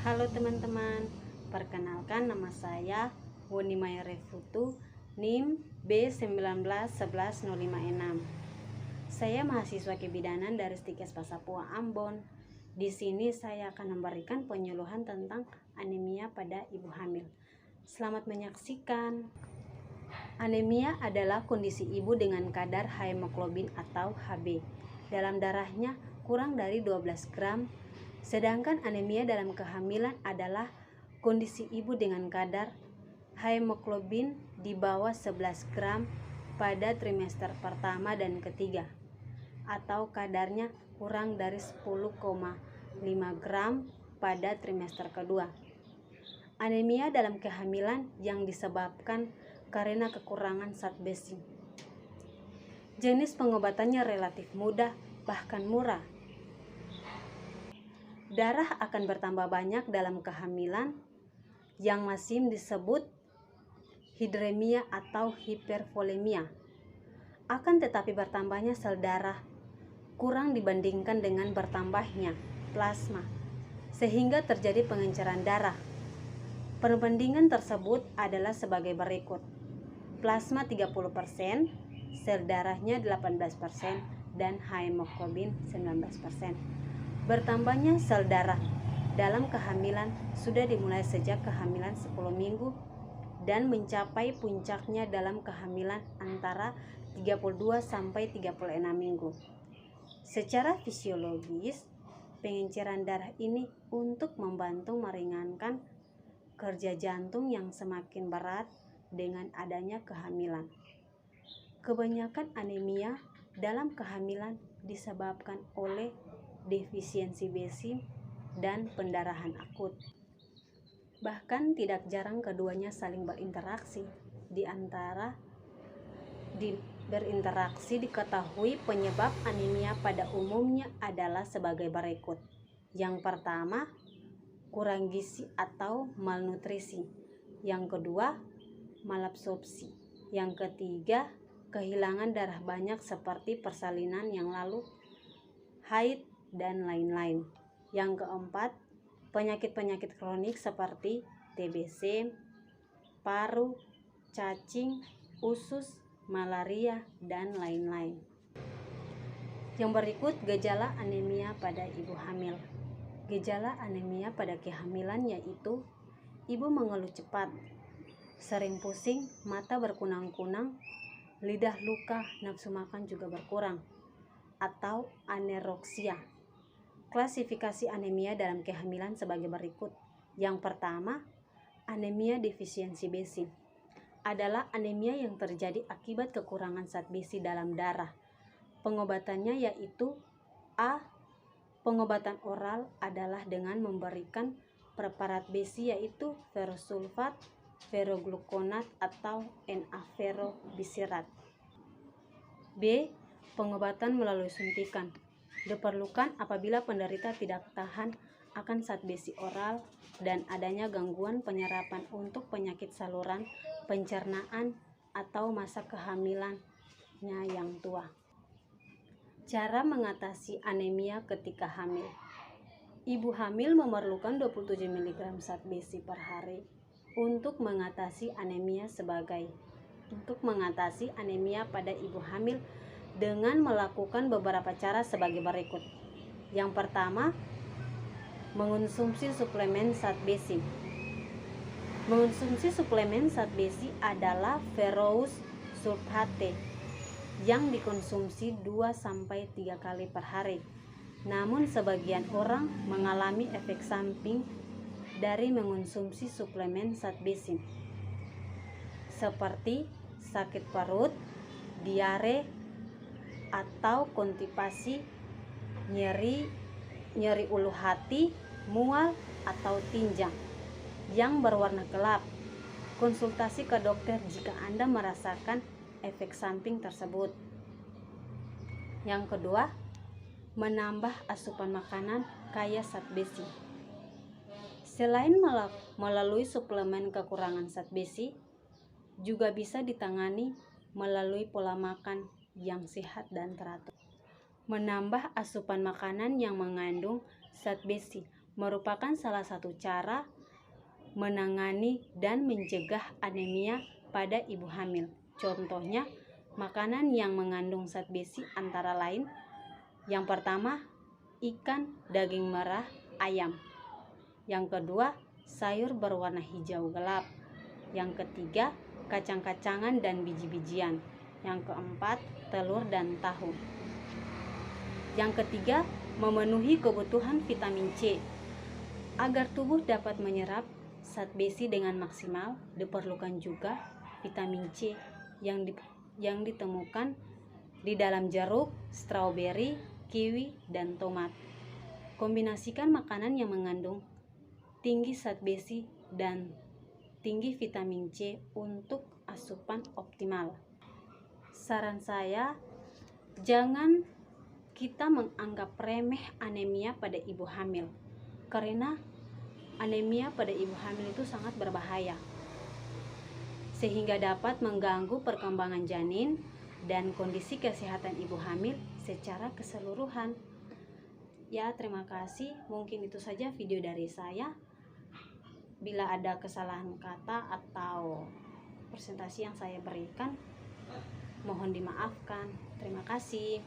Halo teman-teman, perkenalkan nama saya Woni Maya Refutu, NIM B1911056. Saya mahasiswa kebidanan dari Stikes Pasapua Ambon. Di sini saya akan memberikan penyuluhan tentang anemia pada ibu hamil. Selamat menyaksikan. Anemia adalah kondisi ibu dengan kadar hemoglobin atau Hb dalam darahnya kurang dari 12 gram. Sedangkan anemia dalam kehamilan adalah kondisi ibu dengan kadar hemoglobin di bawah 11 gram pada trimester pertama dan ketiga, atau kadarnya kurang dari 10,5 gram pada trimester kedua. Anemia dalam kehamilan yang disebabkan karena kekurangan zat besi. Jenis pengobatannya relatif mudah, bahkan murah. Darah akan bertambah banyak dalam kehamilan yang masih disebut hidremia atau hipervolemia. Akan tetapi bertambahnya sel darah kurang dibandingkan dengan bertambahnya plasma, sehingga terjadi pengenceran darah. Perbandingan tersebut adalah sebagai berikut: plasma 30%, sel darahnya 18%, dan hemoglobin 19%. Bertambahnya sel darah dalam kehamilan sudah dimulai sejak kehamilan 10 minggu dan mencapai puncaknya dalam kehamilan antara 32 sampai 36 minggu. Secara fisiologis, pengenceran darah ini untuk membantu meringankan kerja jantung yang semakin berat dengan adanya kehamilan. Kebanyakan anemia dalam kehamilan disebabkan oleh defisiensi besi dan pendarahan akut. Bahkan tidak jarang keduanya saling berinteraksi. Berinteraksi diketahui penyebab anemia pada umumnya adalah sebagai berikut. Yang pertama, kurang gizi atau malnutrisi. Yang kedua, malabsorpsi. Yang ketiga, kehilangan darah banyak seperti persalinan yang lalu, haid, dan lain-lain. Yang keempat, penyakit-penyakit kronik seperti TBC, paru, cacing, usus, malaria, dan lain-lain. Yang berikut gejala anemia pada ibu hamil. Gejala anemia pada kehamilan yaitu ibu mengeluh cepat, sering pusing, mata berkunang-kunang, lidah luka, nafsu makan juga berkurang, atau anoroksia. Klasifikasi anemia dalam kehamilan sebagai berikut. Yang pertama, anemia defisiensi besi adalah anemia yang terjadi akibat kekurangan zat besi dalam darah. Pengobatannya yaitu A. Pengobatan oral adalah dengan memberikan preparat besi yaitu ferrosulfat, ferrogluconat, atau NaFerrobisirat. B. Pengobatan melalui suntikan diperlukan apabila penderita tidak tahan akan zat besi oral dan adanya gangguan penyerapan untuk penyakit saluran pencernaan atau masa kehamilannya yang tua. Cara mengatasi anemia ketika hamil. Ibu hamil memerlukan 27 mg zat besi per hari untuk mengatasi anemia pada ibu hamil dengan melakukan beberapa cara sebagai berikut. Yang pertama, mengonsumsi suplemen zat besi. Mengonsumsi suplemen zat besi adalah ferrous sulfate yang dikonsumsi 2-3 kali per hari. Namun sebagian orang mengalami efek samping dari mengonsumsi suplemen zat besi, seperti sakit perut, diare, atau konstipasi, nyeri ulu hati, mual, atau tinja yang berwarna gelap. Konsultasi ke dokter jika Anda merasakan efek samping tersebut. Yang kedua, menambah asupan makanan kaya zat besi. Selain melalui suplemen kekurangan zat besi, juga bisa ditangani melalui pola makan yang sehat dan teratur. Menambah asupan makanan yang mengandung zat besi merupakan salah satu cara menangani dan mencegah anemia pada ibu hamil. Contohnya, makanan yang mengandung zat besi antara lain: yang pertama, ikan, daging merah, ayam. Yang kedua, sayur berwarna hijau gelap. Yang ketiga, kacang-kacangan dan biji-bijian. Yang keempat, telur dan tahu. Yang ketiga, memenuhi kebutuhan vitamin C. Agar tubuh dapat menyerap zat besi dengan maksimal, diperlukan juga vitamin C yang ditemukan di dalam jeruk, stroberi, kiwi, dan tomat. Kombinasikan makanan yang mengandung tinggi zat besi dan tinggi vitamin C untuk asupan optimal. Saran saya, jangan kita menganggap remeh anemia pada ibu hamil, karena anemia pada ibu hamil itu sangat berbahaya, sehingga dapat mengganggu perkembangan janin dan kondisi kesehatan ibu hamil secara keseluruhan. Ya, terima kasih. Mungkin itu saja video dari saya. Bila ada kesalahan kata atau presentasi yang saya berikan, mohon dimaafkan. Terima kasih.